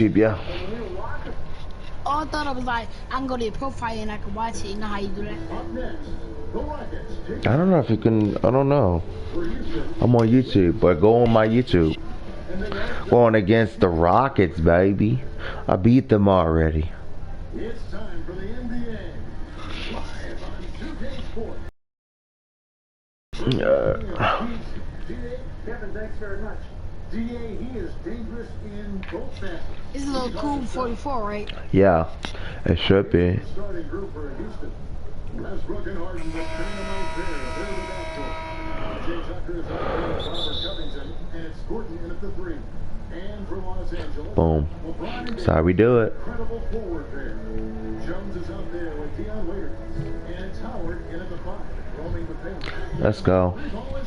Yeah. Oh, I thought it was like I can go to your profile and I can watch it. You know how you do that? I don't know if you can. I don't know. I'm on YouTube, but go on my YouTube. Going against the Rockets, baby. I beat them already. It's time for the NBA. Live on 2K Sports. Kevin, thanks very much. DA, he is dangerous in both facets. It's a little cool 44, right? Yeah, it should be. Starting group for Houston. Westbrook and Harden with dynamite there. There's the backcourt. Jay Tucker is out there with Robert Covington, and it's Gordon in at the 3. And for Los Angeles, Boom. That's how we do it. Incredible forward there. Jones is out there with Deion Waiters, and it's Howard in at the 5, roaming the paint. Let's go.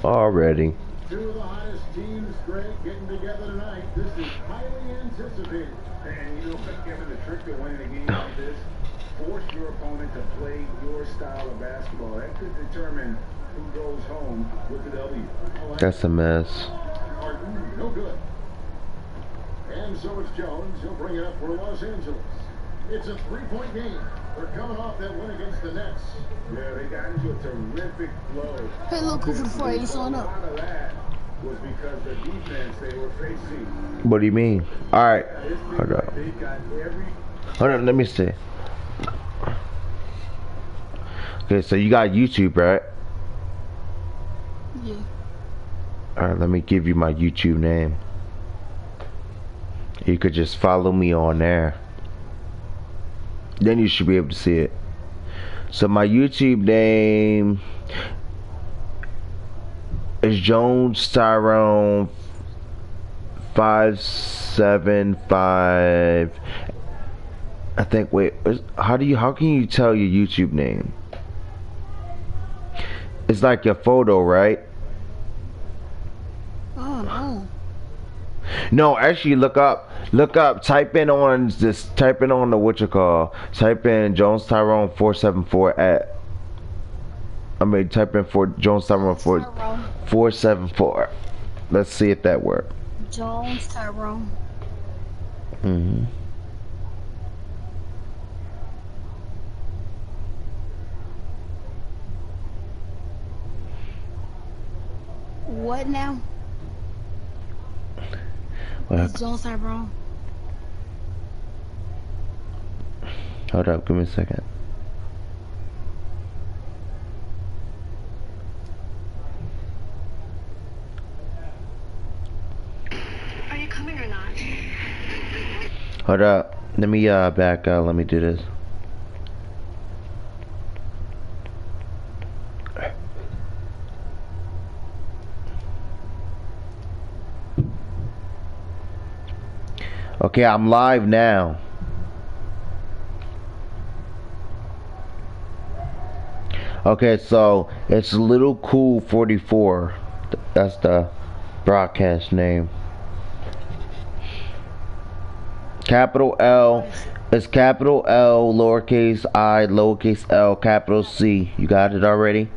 Already. Two of the hottest teams, Greg, getting together tonight. This is highly anticipated. And you know, Kevin, the trick to winning a game like this, force your opponent to play your style of basketball. That could determine who goes home with the W. That's a mess. Martin, no good. And so it's Jones. He'll bring it up for Los Angeles. It's a 3-point game. They're coming off that win against the Nets. Yeah, they got into a terrific flow. Hey, LilCool44, you showing up? A lot of that was because the defense they were facing. What do you mean? All right. Hold up. They got every. Hold on. Let me see. Okay, so you got YouTube, right? Yeah. All right. Let me give you my YouTube name. You could just follow me on there. Then you should be able to see it. So my YouTube name is Jones Tyrone 575. I think. Wait, how can you tell your YouTube name? It's like your photo, right? Oh no. No, actually, look up. Type in on the what you call. Type in Jones Tyrone 474 at. I mean, type in for Jones Tyrone 474. Let's see if that works. Jones Tyrone. What now? It's Jones Tyrone. Hold up, give me a second. Are you coming or not? Hold up. Let me back out. Let me do this. Okay, I'm live now. Okay, so it's LilCool44. That's the broadcast name. Capital L. It's capital L, lowercase I, lowercase L, capital C. You got it already?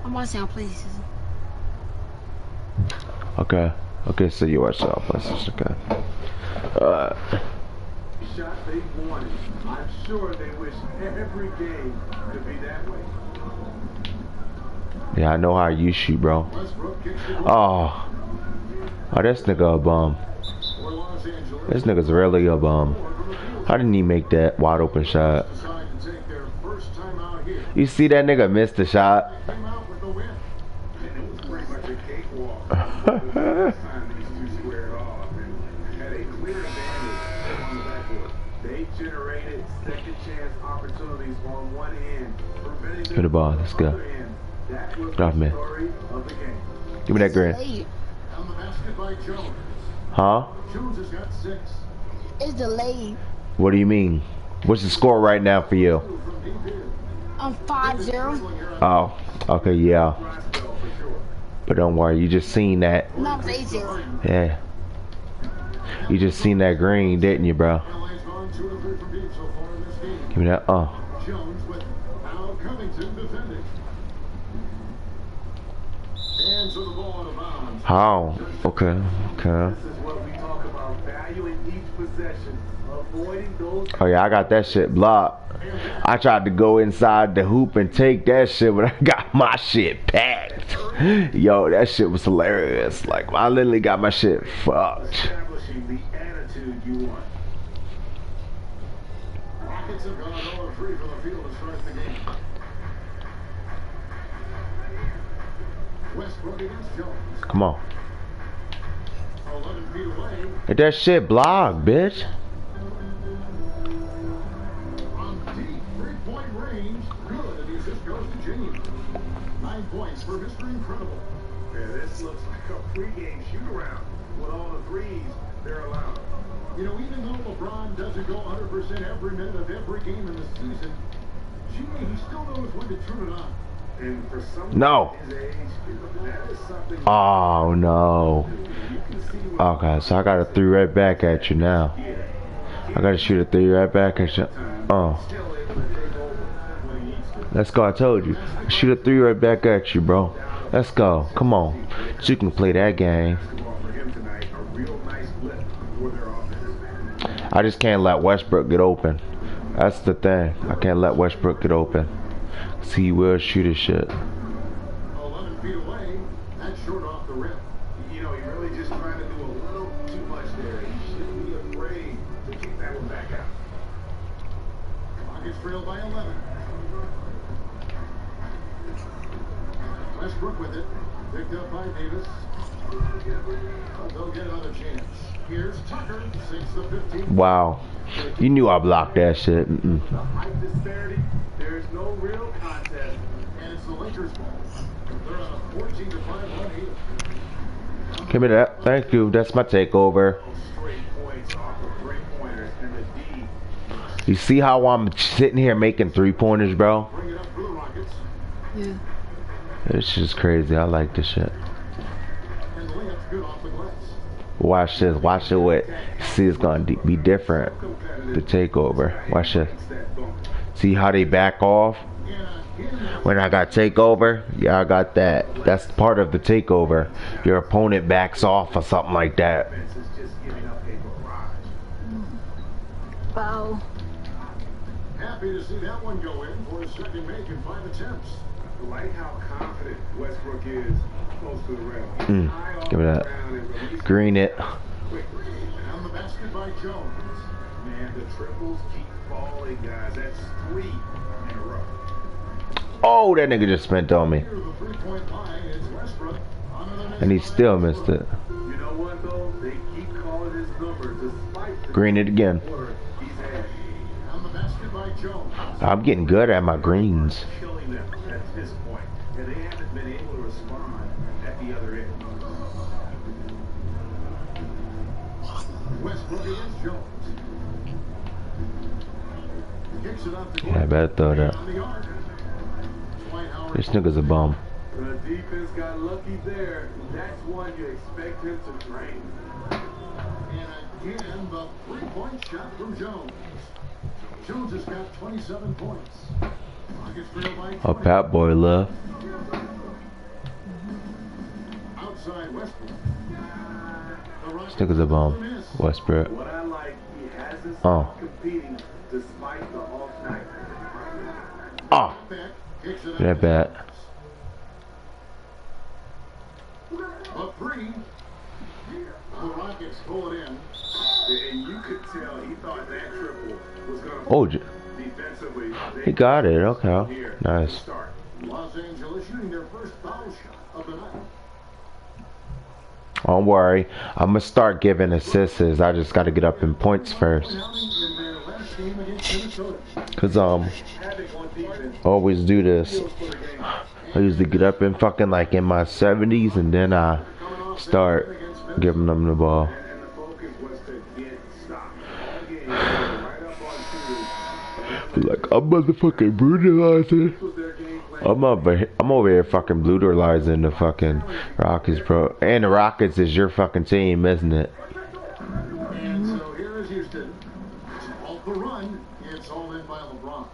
I'm watching on PlayStation. Okay. Okay, so you are on PlayStation. Okay. Shot they wanted. I'm sure they wish every game could be that way. Yeah, I know how you shoot, bro. Oh, this nigga a bum. This nigga's really a bum. How didn't he make that wide open shot? You see that nigga missed the shot? Give me the ball. Let's go. Get off me. Give me that green. Huh? It's delayed. What do you mean? What's the score right now for you? I'm 5-0. Oh, okay, yeah. But don't worry, you just seen that. No, it's 8-0. Yeah. You just seen that green, didn't you, bro? Give me that. How? Okay. This is what we talk about, valuing each possession, avoiding those. Oh yeah, I got that shit blocked. I tried to go inside the hoop and take that shit, but I got my shit packed. Yo, that shit was hilarious. Like, I literally got my shit fucked. Establishing the attitude you want. Rockets have gone 0-3 from the field to start the game. Westbrook against Jones. Come on. 11 feet away. Get that shit blocked, bitch. From deep three-point range. Good. And the assist goes to James. 9 points for Mr. Incredible. Yeah, this looks like a pregame shoot-around with all the threes they're allowed. You know, even though LeBron doesn't go 100% every minute of every game in the season, Jimmy, he still knows when to turn it on. And for someone No. his age, that is something. Oh no. You can see what Okay, so I gotta three right back at you now. I gotta shoot a three right back at you. Oh. still able to take over when he needs to. Let's go, I told you. Shoot a three right back at you, bro. Let's go. Come on. So you can play that game. Basketball for him tonight, a real nice lift for their offense. I just can't let Westbrook get open. That's the thing. I can't let Westbrook get open. See, he will shoot his shit. 11 feet away, that's short off the rim. You know, you're really just trying to do a little too much there. You shouldn't be afraid to kick that one back out. Rockets trailed by 11. Westbrook with it. Picked up by Davis. They'll get another chance. Here's Tucker, 6 of 15. Wow. You knew I blocked that shit. The height disparity, there's no real contest. And it's the Lakers' ball. They're on a 14-5 run here. Give me that. Thank you. That's my takeover. Straight points off of three-pointers and the D. You see how I'm sitting here making three-pointers, bro? Bring it up for the Rockets. Yeah. It's just crazy. I like this shit. And the layup's good off the glass. Watch this. Watch it with. See, it's gonna be different. The takeover. Watch this. See how they back off? When I got takeover, yeah, I got that. That's part of the takeover. Your opponent backs off or something like that. Wow. Happy to see that one go in for his second make in 5 attempts. I like how confident Westbrook is close to the rim. Give me that. Green it. Quick. And on the basket by Jones. Man, the triples keep falling, guys. That's 3 in a row. Oh, that nigga just spent on me. Near the three-point line is Westbrook. And he still missed it. You know what, though? They keep calling his number despite the Green it again. quarter he's had. On the basket by Jones. I'm getting good at my greens. Killing them at this point. And they haven't been able to respond at the other end. Westbrook against Jones. Kicks it off the Yeah, I better throw that. on the arc. Dwight Howard. This nigga's a bum. The defense got lucky there. That's one you expect him to drain. And again, the three-point shot from Jones. Jones has got 27 points. Rockets trail by 20. A Pat boy left. Outside Westbrook. This nigga's a bum. Westbrook. What I like, he hasn't Oh. stopped competing despite the off night. Oh, Kicks it that out. bad. A three. The Rockets pull it in. And you could tell he thought that triple was going to Oh, defensively. he got it. Okay. Here, Nice. start. Los Angeles shooting their first foul shot of the night. Don't worry. I'm going to start giving assists. I just got to get up in points first. In their last game against Minnesota. Because, Havoc on defense. I always do this. For the game. I usually get up in fucking like in my 70s and then I start giving them the ball. And the focus was to get stopped. All game, right up on 2. Like, I'm motherfucking brutalizing. Was their game plan. I'm over here fucking brutalizing the fucking Rockets, bro. And the Rockets is your fucking team, isn't it? And so here is Houston. It's off the run. It's all in by LeBron.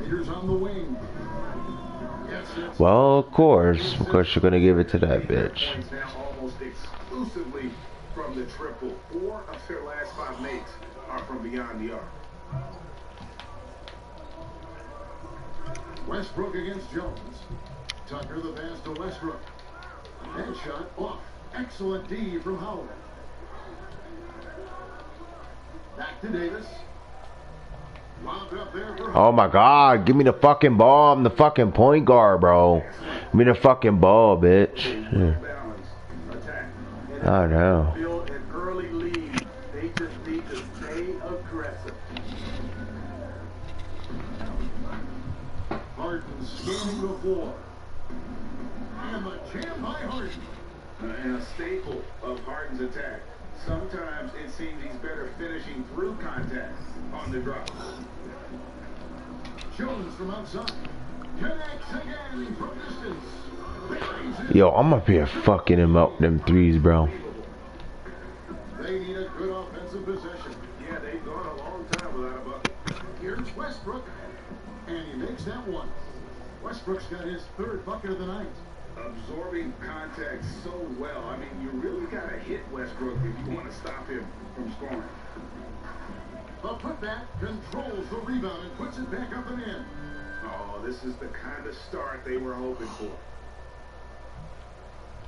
Leaders on the wing. Yes, it's Well, of course you're gonna give it to that bitch. now almost exclusively from the triple. 4 of their last 5 makes are from beyond the arc. Westbrook against Jones. Tucker the pass to Westbrook. Headshot off. Excellent D from Howard. Back to Davis. Lobbed up there for Oh my God, give me the fucking ball. I'm the fucking point guard, bro. Give me the fucking ball, bitch. Yeah. I know. Build an early lead. They just need to stay aggressive. Harden scanning the floor. And the jam by Harden. And a staple of Harden's attack. Sometimes it seems he's better finishing through contact on the drop. Jones from outside. Connects again from distance. Yo, I'm up here fucking him up them threes, bro. They need a good offensive possession. Yeah, they've gone a long time without a bucket. Here's Westbrook. And he makes that one. Westbrook's got his 3rd bucket of the night. Absorbing contact so well. I mean, you really got to hit Westbrook if you want to stop him from scoring. A putback controls the rebound and puts it back up and in. Oh, this is the kind of start they were hoping for.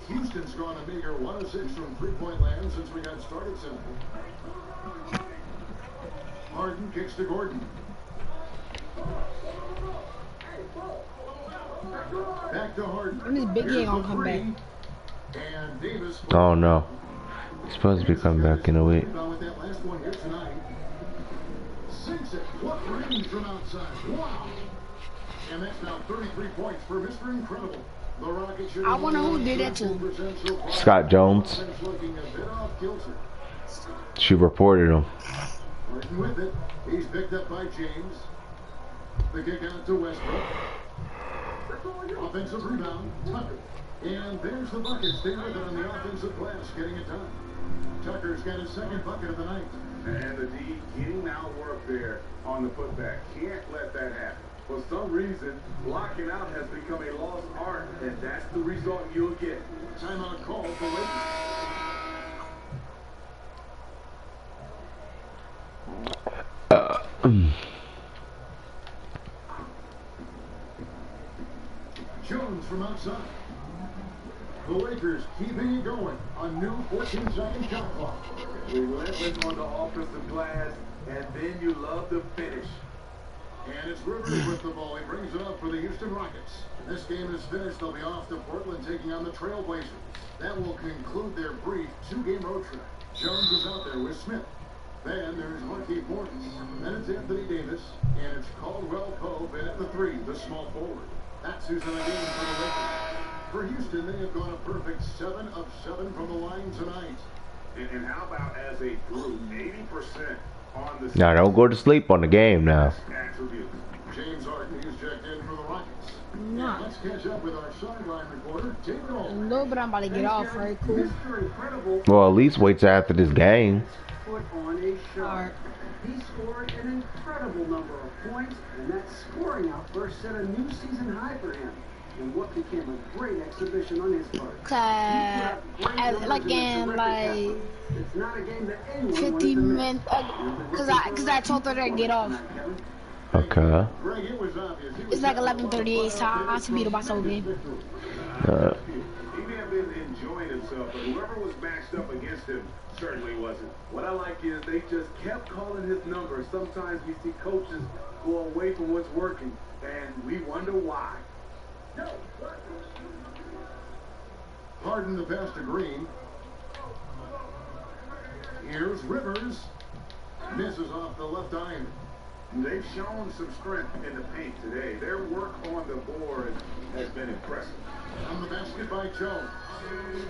Houston's gone a meager 1 of 6 from three-point land since we got started tonight. Harden kicks to Gordon. Back to Harden. When is Big A gonna come back? And Davis. Oh no. He's supposed to be coming back in a week. With that last one here tonight. Sinks it. What range from outside. Wow. And that's now 33 points for Mr. Incredible. The Rockets. I wonder who did that to him. Scott Jones. Looking a bit off kilter. She reported him. Working with it. He's picked up by James. The kick out to Westbrook. Offensive rebound, Tucker. And there's the bucket. Stay with it on the offensive glass, getting it done. Tucker's got his 2nd bucket of the night. And the D getting out work there on the putback. Can't let that happen. For some reason, blocking out has become a lost art, and that's the result you'll get. Timeout call for Lakers. Jones from outside. The Lakers keeping it going. A new 14-second shot clock. Relentless on the offensive glass, and then you love the finish. And it's Rivers with the ball. He brings it up for the Houston Rockets. This game is finished. They'll be off to Portland taking on the Trailblazers. That will conclude their brief 2-game road trip. Jones is out there with Smith. Then there's Marquise Morris. Then it's Anthony Davis. And it's Caldwell Pope in at the 3, the small forward. That's who's in the game for the Lakers. For Houston, they have gone a perfect 7 of 7 from the line tonight. And how about as a group, 80% on the... Now don't go to sleep on the game now. Attributes. James Harden is checked in for the Rockets. Nah. Let's catch up with our sideline reporter, David Olin. No, but I'm about to get off, right? Cool. Well, at least wait till after this game. Put on a show. Alright. He scored an incredible number of points, and that scoring outburst set a new season high for him in what became a great exhibition on his part. Like in It's not a game that anyone 50 minutes, cause I told her to get off. Okay. Greg, it was obvious. It's like 11:38 time to beat the Barcelona game. He may have been enjoying himself, but whoever was matched up against him certainly wasn't. What I like is they just kept calling his number. Sometimes we see coaches go away from what's working, and we wonder why. Harden the pass to Green. Here's Rivers. Misses off the left iron. They've shown some strength in the paint today. Their work on the board has been impressive. On the basket by Jones.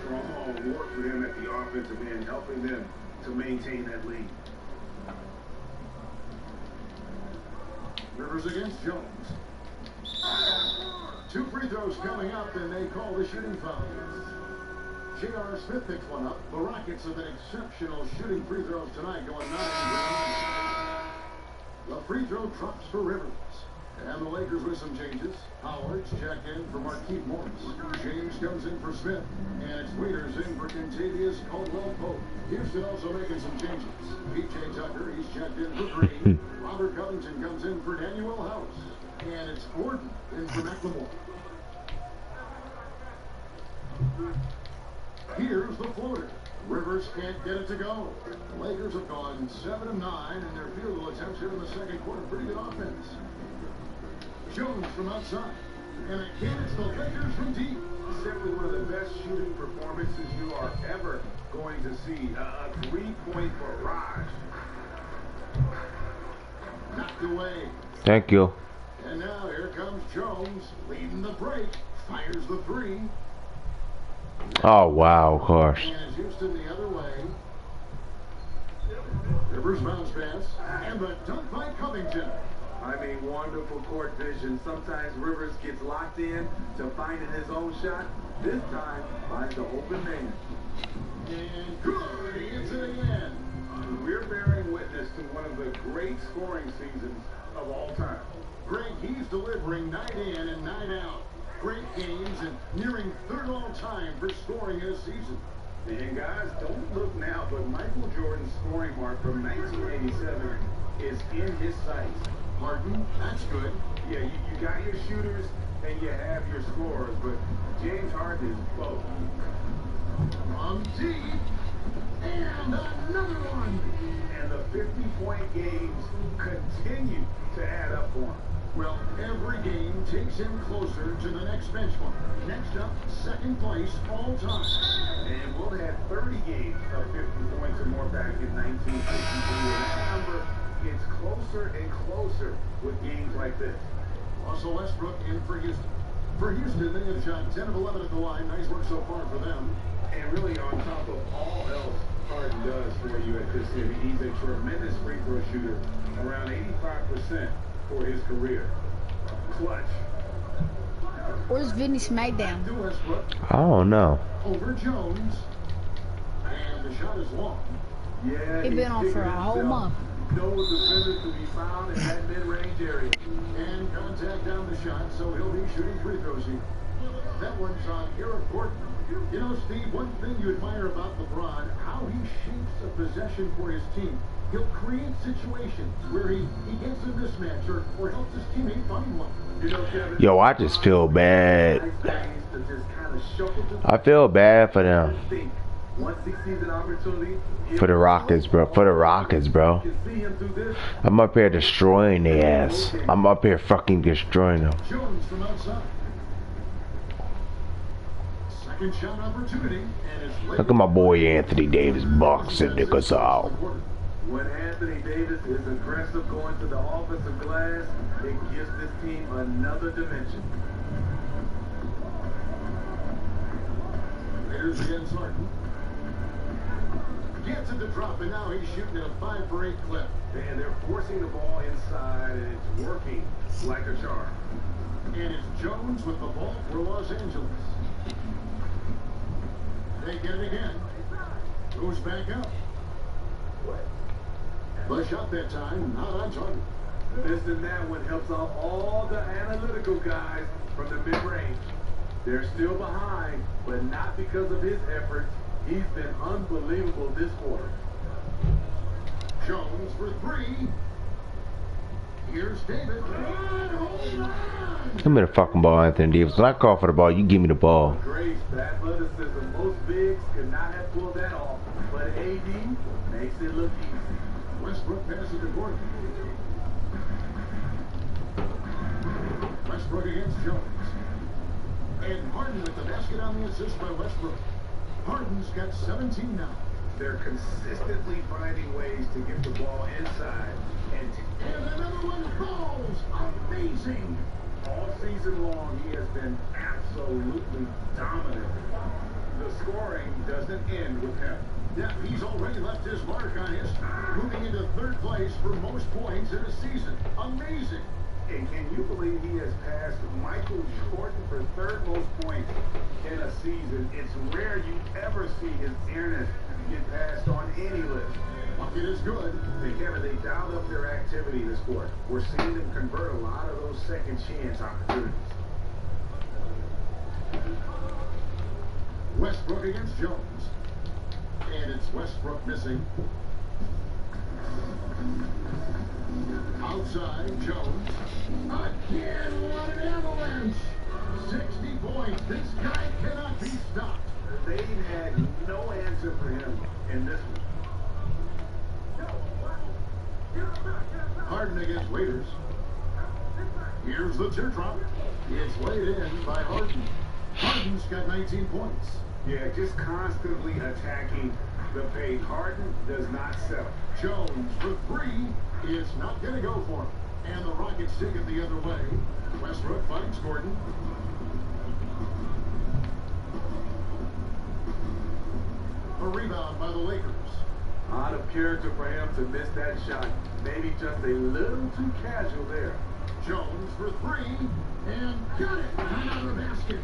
Strong work for them at the offensive end, helping them to maintain that lead. Rivers against Jones. 2 free throws coming up, and they call the shooting foul. J.R. Smith picks one up. The Rockets have been exceptional shooting free throws tonight, going 9 for 9. The free throw drops for Rivers. And the Lakers with some changes. Howard's checked in for Marquise Morris. James comes in for Smith. And it's Waiters in for Contavious Caldwell-Pope. Houston also making some changes. P.J. Tucker, he's checked in for Green. Robert Covington comes in for Daniel House. And it's Gordon in for McLemore. Here's the floater. Rivers can't get it to go. The Lakers have gone 7 of 9 in their field goal attempts here in the second quarter. Pretty good offense. Jones from outside. And again, it's the Lakers from deep. Simply one of the best shooting performances you are ever going to see. A three-point barrage. Knocked away. Thank you. And now here comes Jones, leading the break. Fires the three. Oh, wow, of course. And it's Houston the other way. Rivers bounce pass. And the dunk by Covington. I mean, wonderful court vision. Sometimes Rivers gets locked in to finding his own shot. This time, finds the open man. And good, he gets it again. We're bearing witness to one of the great scoring seasons of all time. Greg, he's delivering night in and night out. Great games and nearing third all-time for scoring in a season. And guys, don't look now, but Michael Jordan's scoring mark from 1987 is in his sights. Harden, that's good. Yeah, you got your shooters and you have your scorers, but James Harden is both. From deep, and another one. And the 50-point games continue to add up for him. Well, every game takes him closer to the next benchmark. Next up, second place all time. And Will had 30 games of 50 points or more back in 1963. And that number gets closer and closer with games like this. Russell Westbrook in for Houston. For Houston, they have shot 10 of 11 at the line. Nice work so far for them. And really, on top of all else Harden does for you at this city, he's a tremendous free throw shooter, around 85% for his career. Clutch. Where's Vinny Smackdown? To Westbrook. I don't know. Over Jones. And the shot is long. Yeah, He's been on for a whole month. No defenders to be found in that mid-range area. And contact down the shot, so he'll be shooting free throws here. That one's on Eric Gordon. You know, Steve, one thing you admire about LeBron, how he shapes a possession for his team. He'll create situations where he gets a mismatch or helps his teammate find one. You know, Kevin, Yo, I just feel bad. I feel bad for them. Once he sees an opportunity, For the Rockets, bro. For the Rockets, bro. I'm up here destroying their ass. I'm up here fucking destroying them. Jones from outside. Second shot opportunity, and it's Look at my boy Anthony Davis boxing niggas out. When Anthony Davis is aggressive going to the offensive glass, it gives this team another dimension. Raiders against Harden. Gets it to drop, and now he's shooting at a 5 for 8 clip. And they're forcing the ball inside, and it's working like a charm. And it's Jones with the ball for Los Angeles. They get it again. Goes back up. The shot that time, not on target. This and that one helps out all the analytical guys from the mid-range. They're still behind, but not because of his efforts. He's been unbelievable this quarter. Jones for 3. Here's David. Give me the fucking ball, Anthony Davis. When I call for the ball, you give me the ball. Grace, athleticism. Most bigs could not have pulled that off, but AD makes it look easy. Westbrook passes to Gordon. Westbrook against Jones. And Harden with the basket on the assist by Westbrook. Harden's got 17 now. They're consistently finding ways to get the ball inside. And another one falls. Amazing. All season long, he has been absolutely dominant. The scoring doesn't end with him. Yeah, he's already left his mark on history, moving into third place for most points in a season. Amazing. And can you believe he has passed Michael Jordan for third most points in a season? It's rare you ever see his airness get passed on any list. Watch bucket is good. And Kevin, they dialed up their activity this quarter. We're seeing them convert a lot of those second chance opportunities. Westbrook against Jones. And it's Westbrook missing. Outside, Jones. Again, what an avalanche! 60 points. This guy cannot be stopped. They had no answer for him in this one. Harden against Waiters. Here's the teardrop. It's laid in by Harden. Harden's got 19 points. Yeah, just constantly attacking the paint. Harden does not settle. Jones for three is not going to go for him. And the Rockets take it the other way. Westbrook finds Gordon. A rebound by the Lakers. Out of character for him to miss that shot. Maybe just a little too casual there. Jones for three, and got it! Another basket.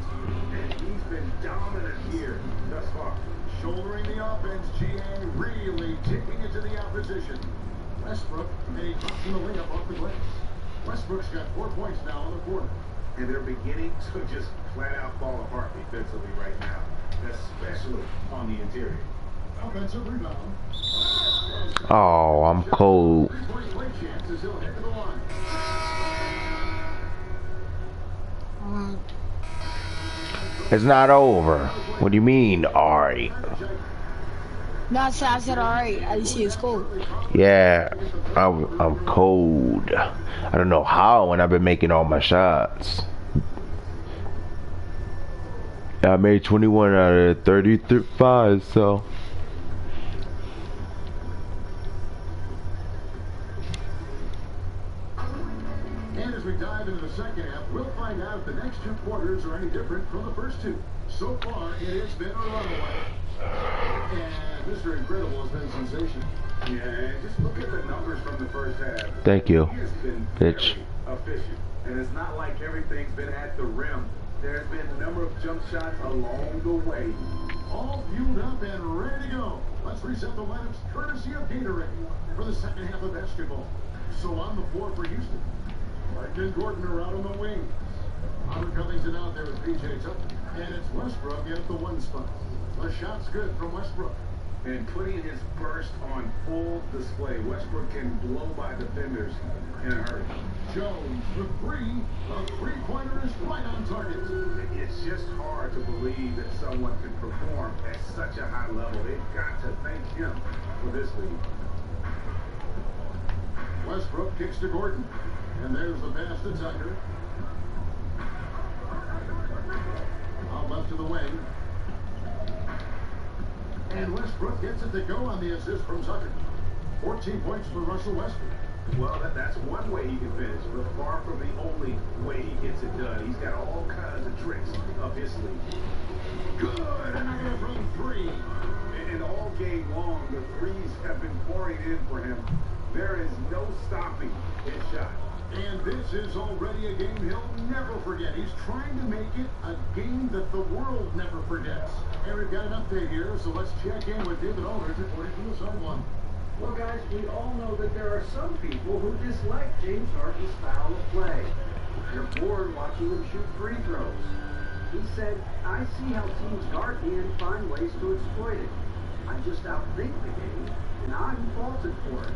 And he's been dominant here thus far. Shouldering the offense, GA really taking it to the opposition. Westbrook, a toss in the layup off the glass. Westbrook's got 4 points now in the quarter. And they're beginning to just flat out fall apart defensively right now, especially on the interior. Offensive rebound. Oh, I'm cold. Chances he'll head to the line. It's not over. What do you mean, alright? No, I said alright. I see it's cool. Yeah, I'm cold. I don't know how when I've been making all my shots. I made 21 out of 35, so. And as we dive into the second half, we'll find out if the next two quarters are any different from the first two. So far, it has been a runaway. And Mr. Incredible has been sensational. Yeah, just look at the numbers from the first half. Thank you, He has been bitch. very efficient. And it's not like everything's been at the rim. There's been a number of jump shots along the way. All fueled up and ready to go. Let's reset the lineups courtesy of Gatorade for the second half of basketball. So on the floor for Houston. Martin and Gordon are out on the wings. Robert Covington out there with PJ Tucker. And it's Westbrook at the one spot. The shot's good from Westbrook. And putting his burst on full display, Westbrook can blow by defenders in a hurry. Jones for three. A three-pointer is right on target. It's just hard to believe that someone can perform at such a high level. They've got to thank him for this lead. Westbrook kicks to Gordon. And there's the pass to Tucker. Out left to the wing. And Westbrook gets it to go on the assist from Tucker. 14 points for Russell Westbrook. Well, that's one way he can finish, but far from the only way he gets it done. He's got all kinds of tricks up his sleeve. Good! Another from three. And all game long, the threes have been pouring in for him. There is no stopping his shot. And this is already a game he'll never forget. He's trying to make it a game that the world never forgets. And we've got an update here, so let's check in with David Aldridge according to the sideline. Well, guys, we all know that there are some people who dislike James Harden's style of play. They're bored watching him shoot free throws. He said, I see how teams guard me and find ways to exploit it. I just outthink the game, and I'm faulted for it.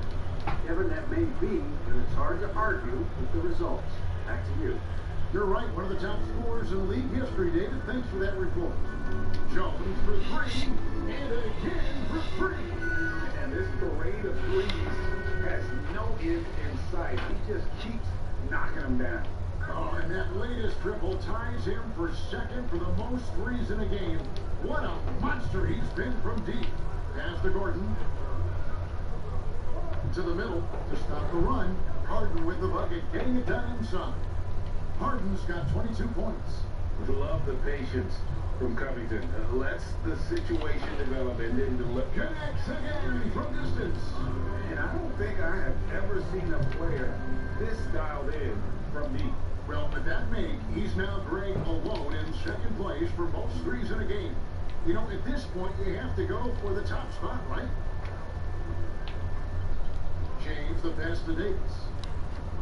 Kevin, that may be, but it's hard to argue with the results. Back to you. You're right, one of the top scorers in league history, David. Thanks for that report. Jones for three, and again for three. And this parade of threes has no end in sight. He just keeps knocking them down. Oh, and that latest triple ties him for second for the most threes in a game. What a monster he's been from deep. Pass to Gordon. To the middle to stop the run. Harden with the bucket, getting it done inside. Harden's got 22 points. Love the patience from Covington. Lets the situation develop and then deliver. Connects again from distance. And I don't think I have ever seen a player this dialed in from deep. Well, with that make, he's now Greg alone in second place for most threes in a game. You know, at this point, you have to go for the top spot, right? the pass to Davis.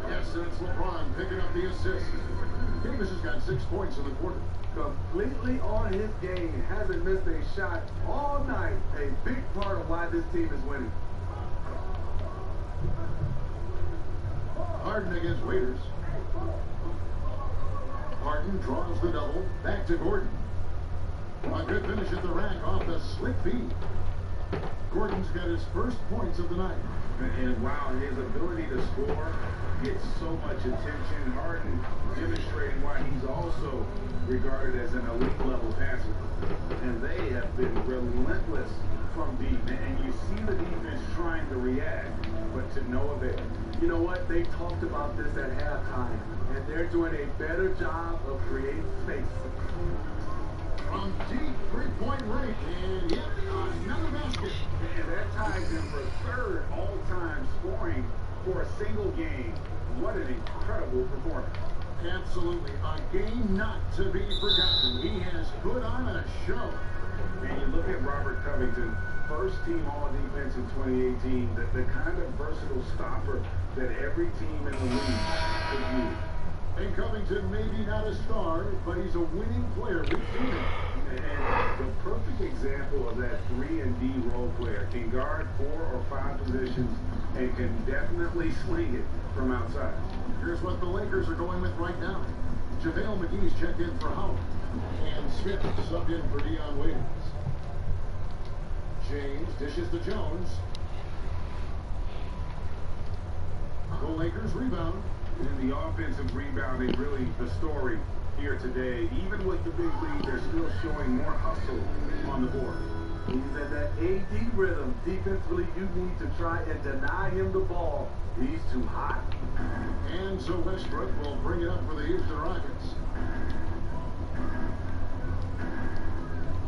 Yes, that's LeBron picking up the assist. Davis has got 6 points in the quarter. Completely on his game. Hasn't missed a shot all night. A big part of why this team is winning. Harden against Waiters. Harden draws the double. Back to Gordon. A good finish at the rack off the slick feed. Gordon's got his first points of the night. And wow, his ability to score gets so much attention. Harden demonstrating why he's also regarded as an elite level passer. And they have been relentless from deep. And you see the defense trying to react, but to no avail. You know what? They talked about this at halftime, and they're doing a better job of creating space. From deep three-point range, and yet another basket. And that ties him for third all-time scoring for a single game. What an incredible performance. Absolutely, a game not to be forgotten. He has put on a show. And you look at Robert Covington, first team all-defense in 2018, the kind of versatile stopper that every team in the league could use. And Covington may be not a star, but he's a winning player. We've seen it. And the perfect example of that 3-and-D role player can guard 4 or 5 positions and can definitely swing it from outside. Here's what the Lakers are going with right now. JaVale McGee's checked in for Howard. And Smith subbed in for Dion Waiters. James dishes to Jones. The Lakers rebound. And the offensive rebounding really the story here today. Even with the big lead, they're still showing more hustle on the board. He's in that AD rhythm. Defensively, you need to try and deny him the ball. He's too hot. And so Westbrook will bring it up for the Houston Rockets.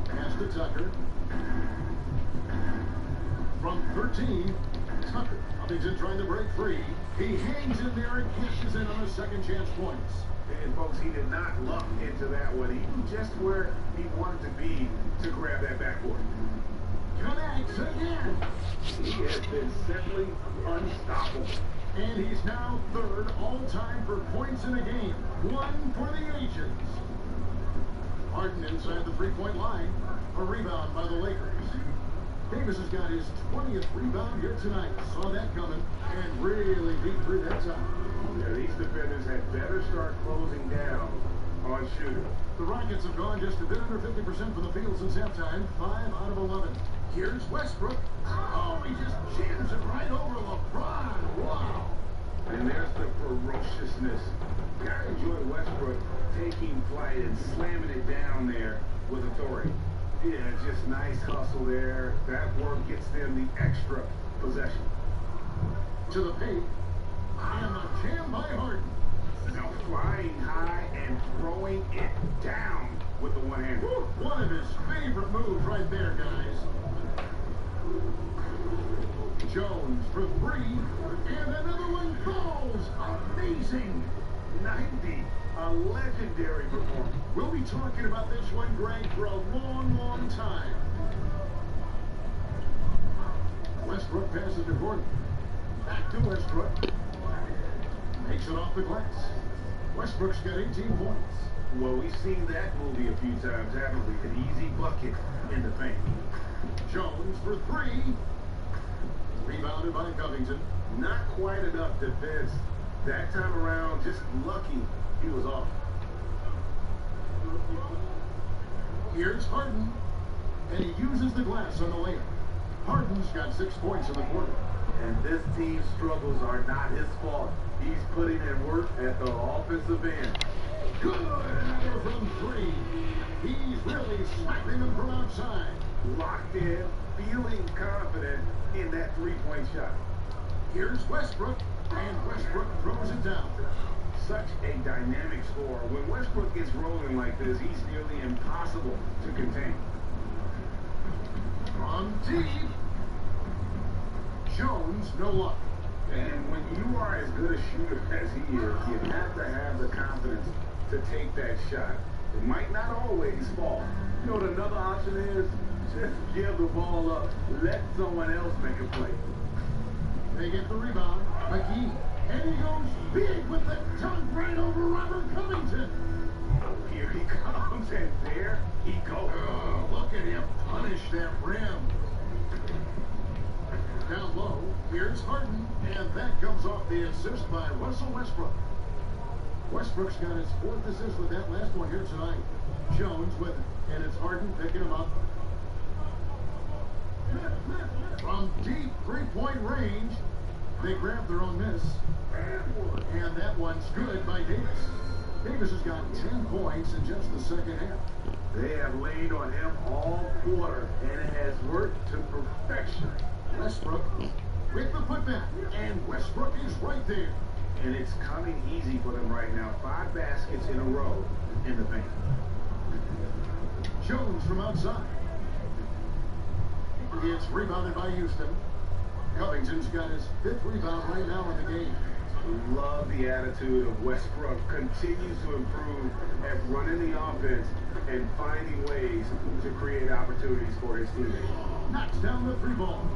Pass to Tucker. From 13, Tucker. Covington trying to break free. He hangs in there and cashes in on his second chance points. And folks, he did not luck into that one. He was just where he wanted to be to grab that backboard. Connects again. He has been simply unstoppable. And he's now third all-time for points in a game. One for the ages. Harden inside the three-point line. A rebound by the Lakers. Davis has got his 20th rebound here tonight. Saw that coming and really beat through that time. Yeah, these defenders had better start closing down on shooters. The Rockets have gone just a bit under 50% from the field since halftime. 5 out of 11. Here's Westbrook. Oh, he just jams it right over LeBron. Wow. And there's the ferociousness. Gotta enjoy Westbrook taking flight and slamming it down there with authority. Yeah, just nice hustle there. That work gets them the extra possession. To the paint. And a jam by Harden. Now flying high and throwing it down with the one-hand. One of his favorite moves right there, guys. Jones for 3. And another one falls. Amazing. 90. A legendary performance. We'll be talking about this one, Greg, for a long, long time. Westbrook passes to Gordon. Back to Westbrook. Makes it off the glass. Westbrook's got 18 points. Well, we've seen that movie a few times, haven't we? An easy bucket in the paint. Jones for 3. Rebounded by Covington. Not quite enough defense. That time around, just lucky he was off. Here's Harden. And he uses the glass on the layup. Harden's got 6 points in the quarter. And this team's struggles are not his fault. He's putting in work at the offensive end. Good. Another from 3. He's really slapping them from outside. Locked in, feeling confident in that three-point shot. Here's Westbrook. And Westbrook throws it down. Such a dynamic scorer. When Westbrook gets rolling like this, he's nearly impossible to contain. From deep. Jones, no luck. And when you are as good a shooter as he is, you have to have the confidence to take that shot. It might not always fall. You know what another option is? Just give the ball up. Let someone else make a play. They get the rebound. McGee. And he goes big with the dunk right over Robert Covington. Here he comes, and there he goes. Oh, look at him punish that rim. Down low, here's Harden, and that comes off the assist by Russell Westbrook. Westbrook's got his 4th assist with that last one here tonight. Jones with it, and it's Harden picking him up. From deep three-point range, they grab their own miss. And that one's good by Davis. Davis has got 10 points in just the second half. They have laid on him all quarter, and it has worked to perfection. Westbrook with the putback, and Westbrook is right there. And it's coming easy for them right now. 5 baskets in a row in the paint. Jones from outside. It's rebounded by Houston. Covington's got his 5th rebound right now in the game. Love the attitude of Westbrook. Continues to improve at running the offense and finding ways to create opportunities for his teammates. Knocks down the 3 ball.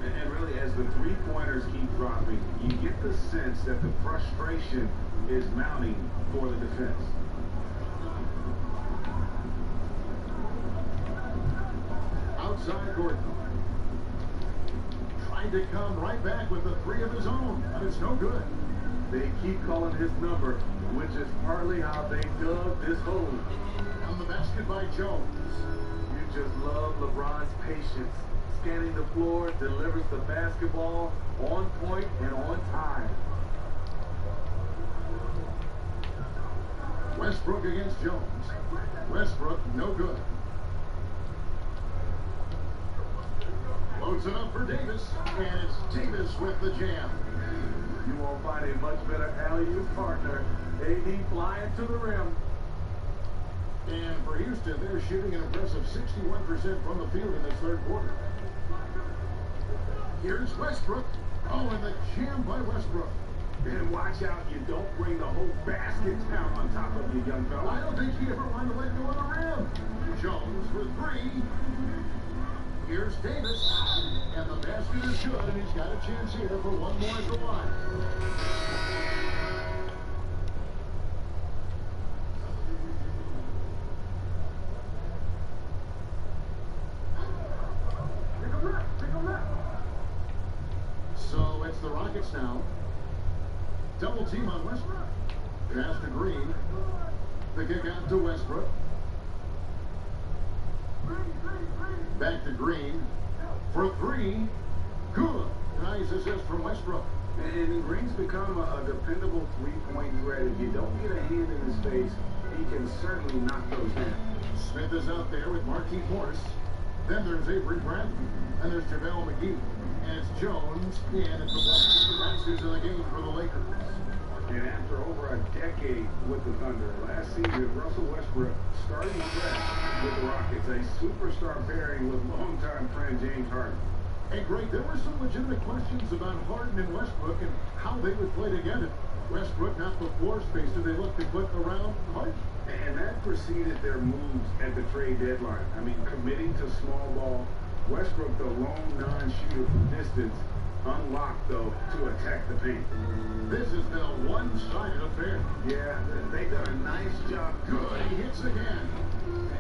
And really, as the 3-pointers keep dropping, you get the sense that the frustration is mounting for the defense. Outside Gordon. Trying to come right back with the 3 of his own, but it's no good. They keep calling his number, which is partly how they dug this hole. On the basket by Jones. You just love LeBron's patience. Scanning the floor, delivers the basketball on point and on time. Westbrook against Jones. Westbrook, no good. Loads it up for Davis, and it's Davis with the jam. You won't find a much better alley-oop partner. AD flying to the rim. And for Houston, they're shooting an impressive 61% from the field in this 3rd quarter. Here's Westbrook. Oh, and the jam by Westbrook. And watch out, you don't bring the whole basket down on top of you, young fella. I don't think he ever wanted to let go of the rim. Jones for 3. Here's Davis. And the basket is good, and he's got a chance here for one more at the line. So it's the Rockets now. Double team on Westbrook. Pass to Green. The kick out to Westbrook. Back to Green. For 3. Good. Nice assist from Westbrook. And Green's become a dependable 3-point threat. If you don't get a hand in his face, he can certainly knock those down. Smith is out there with Marquise Morris. Then there's Avery Bradley. And there's JaVale McGee. And it's Jones. And it's the last in the game for the Lakers. And after over a decade with the Thunder, last season, Russell Westbrook starting fresh with the Rockets, a superstar pairing with longtime friend James Harden. Hey, Greg, there were some legitimate questions about Harden and Westbrook and how they would play together. Westbrook not the floor spacer they looked to put around Harden. And that preceded their moves at the trade deadline. I mean, committing to small ball. Westbrook, the lone non-shooter from distance, unlocked, though, to attack the paint. This has been a one-sided affair. Yeah, they've done a nice job. Good, he hits again.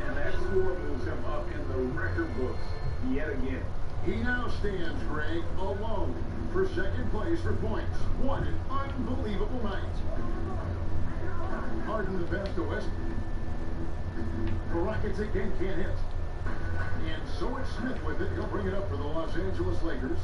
And that score moves him up in the record books yet again. He now stands, Greg, alone for second place for points. What an unbelievable night. Harden the best to Westbrook. The Rockets again can't hit. And so it's Smith with it. He'll bring it up for the Los Angeles Lakers.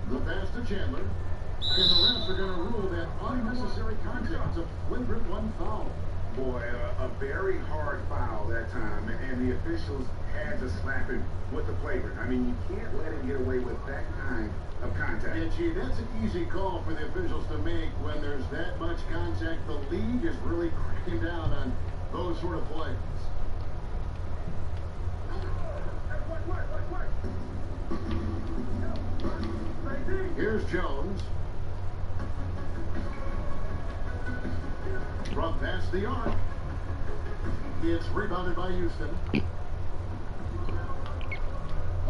The pass to Chandler. And the refs are going to rule that unnecessary contact. It's a flagrant 1 foul. Boy, a very hard foul that time, and the officials had to slap him with the flagrant. I mean, you can't let him get away with that kind of contact. And gee, that's an easy call for the officials to make when there's that much contact. The league is really cracking down on those sort of plays. Here's Jones. From past the arc. It's rebounded by Houston.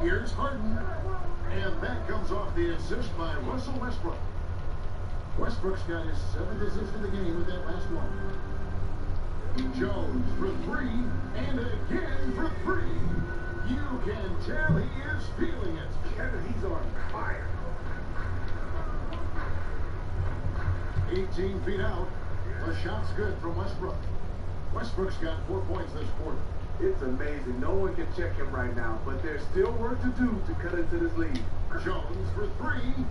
Here's Harden. And That comes off the assist by Russell Westbrook. Westbrook's got his 7th assist of the game with that last one. Jones for 3, and again for 3. You can tell he is feeling it. Kevin, he's on fire. 18 feet out. The shot's good from Westbrook. Westbrook's got 4 points this quarter. It's amazing. No one can check him right now, but there's still work to do to cut into this lead. Jones for 3.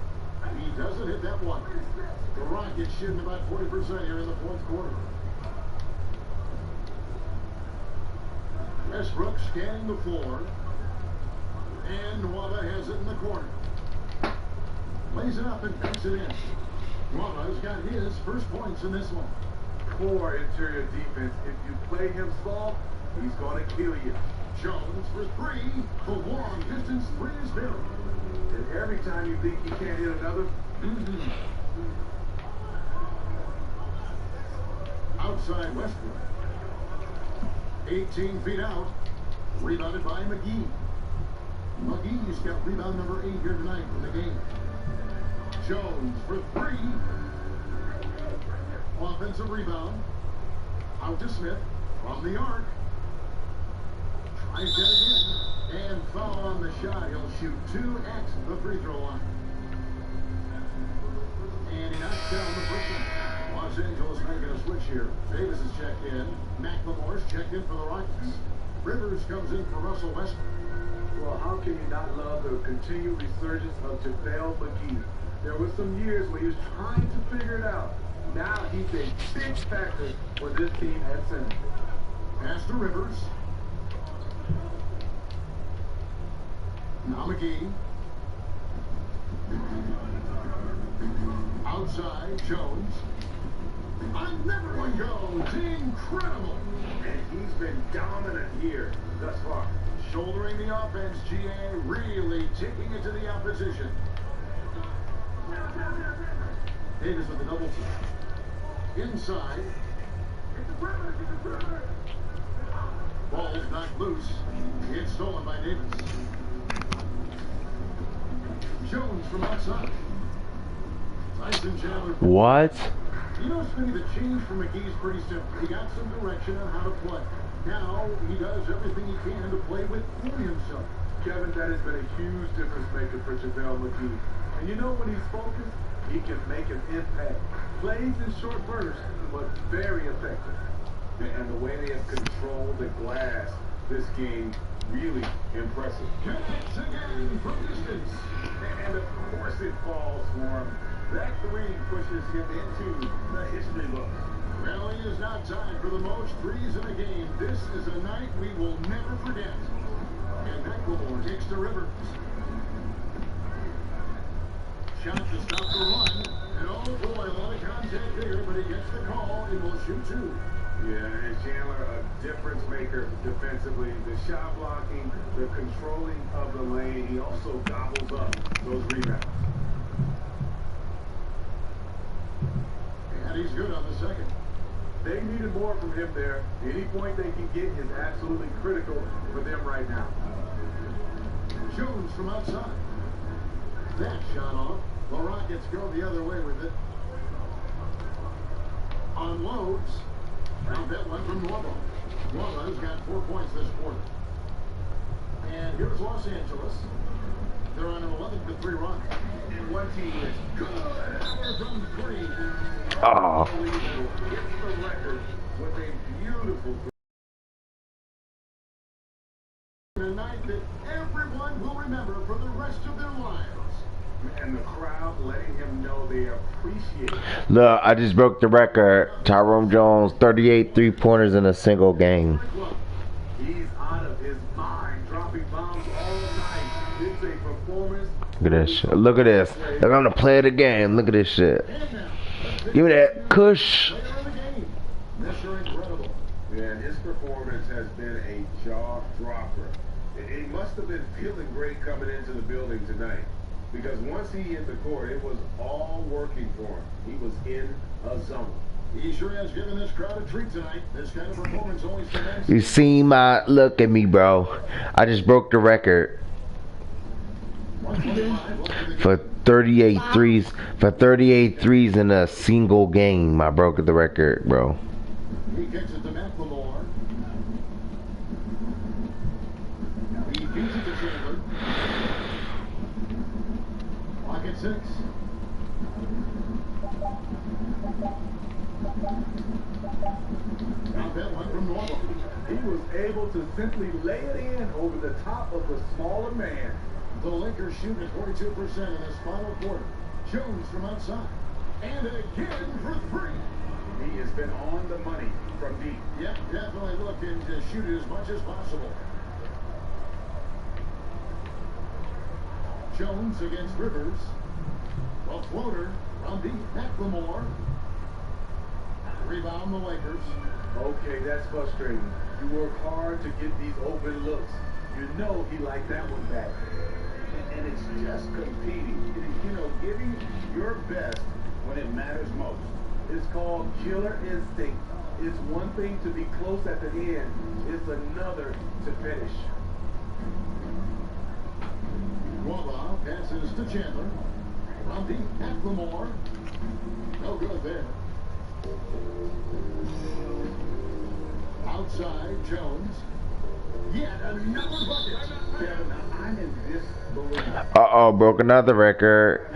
He doesn't hit that one. The Rockets shooting about 40% here in the 4th quarter. Westbrook scanning the floor. And Waba has it in the corner. Lays it up and banks it in. Waba's got his first points in this one. Poor interior defense. If you play him soft, he's going to kill you. Jones for 3. The long distance 3 is good. And every time you think he can't hit another, outside Westbrook. 18 feet out. Rebounded by McGee. McGee's got rebound number 8 here tonight in the game. Jones for 3. Offensive rebound. Out to Smith. From the arc. Tries to get it in. And foul on the shot. He'll shoot 2 at the free throw line. And he knocks down the first one. Los Angeles making a switch here. Davis is checked in. McLemore's checked in for the Rockets. Rivers comes in for Russell Westbrook. well, how can you not love the continued resurgence of JaVale McGee? There were some years where he was trying to figure it out. Now he's a big factor for this team at center. Pass to Rivers. Now McGee. Outside, Jones. Another one goes. Incredible. And he's been dominant here thus far. Shouldering the offense, GA really taking it to the opposition. Davis with the double team. Inside. Ball's knocked loose. It's stolen by Davis. Jones from outside. Tyson Chandler. What? You know, Smitty, the change for McGee's pretty simple. He got some direction on how to play. Now he does everything he can to play within himself. Kevin, that has been a huge difference maker for JaVale McGee. And you know when he's focused, he can make an impact. Plays in short bursts, but very effective. And the way they have controlled the glass this game, really impressive. Connects again from distance. And of course it falls for him. That three pushes him into the history book. Well, it is not time for the most threes in a game. This is a night we will never forget. And McLemore takes to Rivers. Shot to stop the run. And oh boy, a lot of contact there, but he gets the call. He will shoot two. Yeah, and Chandler, a difference maker defensively. The shot blocking, the controlling of the lane. He also gobbles up those rebounds. And he's good on the second. They needed more from him there. Any point they can get is absolutely critical for them right now. Jones from outside. That shot off. The Rockets go the other way with it. Unloads. Now that one from Waba. Waba's got 4 points this quarter. And here's Los Angeles. They're on an 11-3 run. And one team is good. Power from three. Oh. Unbelievable. Gets the record with a beautiful A night that everyone will remember for the rest of their lives. and the crowd letting him know they appreciate it. Look, I just broke the record. Tyrone Jones, 38 three-pointers in a single game. He's out of his mind, dropping bombs all night. It's a performance. Look at this shit. Look at this. Look, I'm the player of the game. Look at this shit. Give me that kush. Player of the game. Mr. Incredible. Man, his performance has been a jaw dropper. He must have been feeling great coming into the building tonight. Because once he hit the court, it was all working for him. He was in a zone. He sure has given this crowd a treat tonight. This kind of performance always cements. You see my look at me, bro. I just broke the record. For 38 threes, for 38 threes in a single game, I broke the record, bro. He kicks it to McLemore. Now he feeds it to Chandler. Lock at 6. Now that one from Norwell. He was able to simply lay it in over the top of the smaller man. The Lakers shoot at 42% in this final quarter. Jones from outside. And again for 3. He has been on the money from deep. Yep, definitely looking to shoot it as much as possible. Jones against Rivers. A floater from deep. McLemore. Rebound the Lakers. Okay, that's frustrating. You work hard to get these open looks. You know he liked that one back. And it's just competing. It is, giving your best when it matters most. It's called killer instinct. It's one thing to be close at the end. It's another to finish. Voila passes to Chandler. From deep. McLemore. No good there. Outside, Jones. Yet another bucket. Kevin, I'm in disbelief. Uh-oh, broke another record.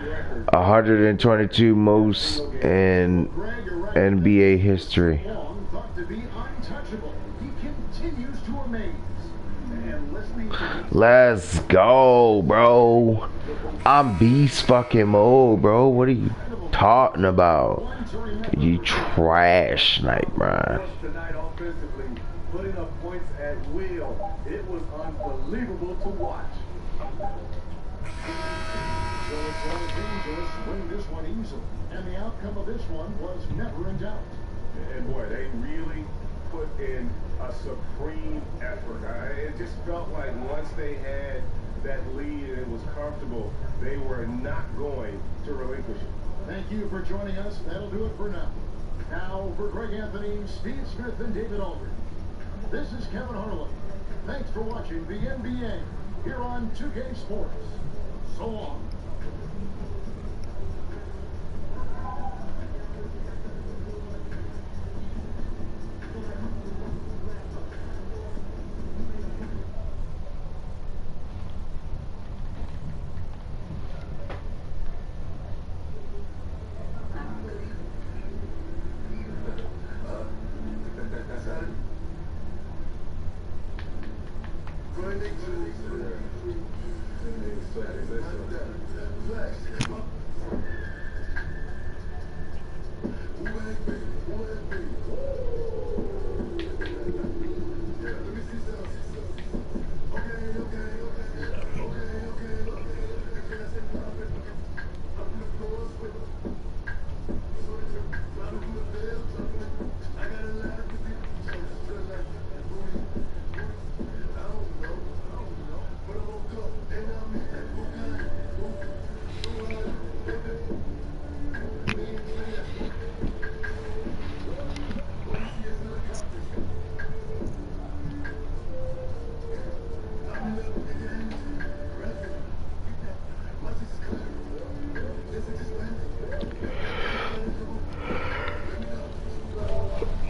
122 most in NBA history. Long thought to be untouchable. He continues to amaze. And listening to Let's go, bro. I'm beast fucking mode, bro. What are you talking about? You trash, Night Brian. Tonight offensively, putting up points at will. It was unbelievable to watch. So it's all dangerous. Win this one easily. And the outcome of this one was never in doubt. And boy, they really put in a supreme effort. It just felt like once they had that lead and it was comfortable, they were not going to relinquish it. Thank you for joining us. That'll do it for now. Now, for Greg Anthony, Steve Smith, and David Aldridge, this is Kevin Harlan. Thanks for watching the NBA here on 2K Sports. So long.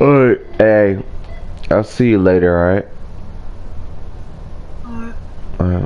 Alright, hey, I'll see you later, alright?